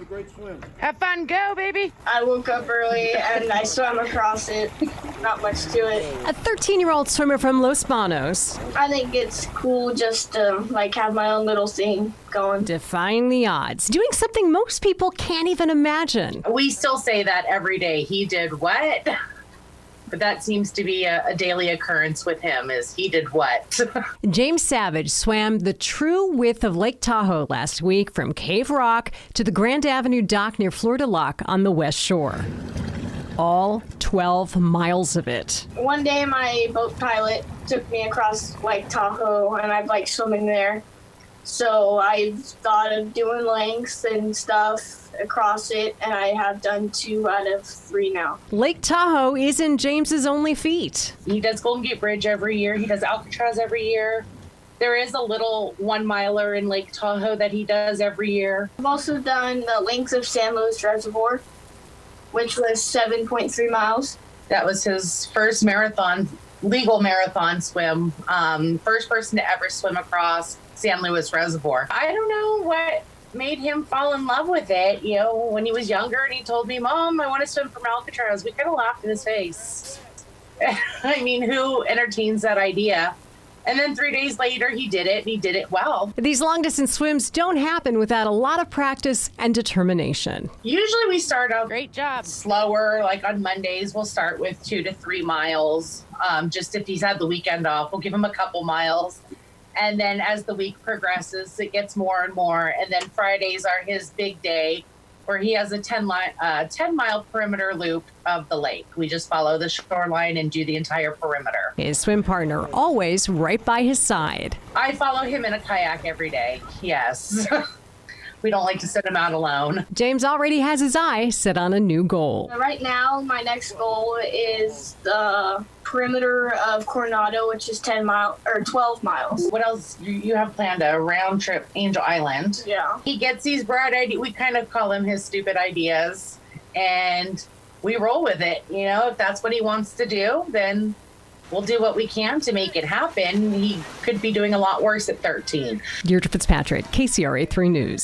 great swim. Have fun, go, baby. I woke up early and I swam across it. Not much to it. A 13-year-old swimmer from Los Banos, I think it's cool just to have my own little thing going. defying the odds, doing something most people can't even imagine. We still say that every day. He did what? But that seems to be a daily occurrence with him, is he did what? James Savage swam the true width of Lake Tahoe last week from Cave Rock to the Grand Avenue dock near Florida Lock on the West Shore. All 12 miles of it. One day my boat pilot took me across Lake Tahoe and I've liked swimming there. So I've thought of doing lengths and stuff across it, and I have done 2 out of 3 now. Lake Tahoe isn't James's only feat. He does Golden Gate Bridge every year. He does Alcatraz every year. There is a little 1-miler in Lake Tahoe that he does every year. I've also done the lengths of San Luis Reservoir, which was 7.3 miles. That was his first legal marathon swim. First person to ever swim across San Luis Reservoir. I don't know what made him fall in love with it. You know, when he was younger and he told me, Mom, I want to swim from Alcatraz, we kind of laughed in his face. I mean, who entertains that idea? And then 3 days later, he did it, and he did it well. These long-distance swims don't happen without a lot of practice and determination. Usually we start out Great job. slower. Like on Mondays, we'll start with 2 to 3 miles. Just if he's had the weekend off, we'll give him a couple miles. And then as the week progresses, it gets more and more. And then Fridays are his big day, where he has a 10-mile perimeter loop of the lake. We just follow the shoreline and do the entire perimeter. His swim partner always right by his side. I follow him in a kayak every day. Yes. We don't like to send him out alone. James already has his eye set on a new goal. Right now, my next goal is the perimeter of Coronado, which is 12 miles. What else you have planned? A round trip Angel Island. Yeah. He gets these bright ideas. We kind of call him his stupid ideas, and we roll with it. You know, if that's what he wants to do, then we'll do what we can to make it happen. He could be doing a lot worse at 13. Deirdre Fitzpatrick, KCRA 3 News.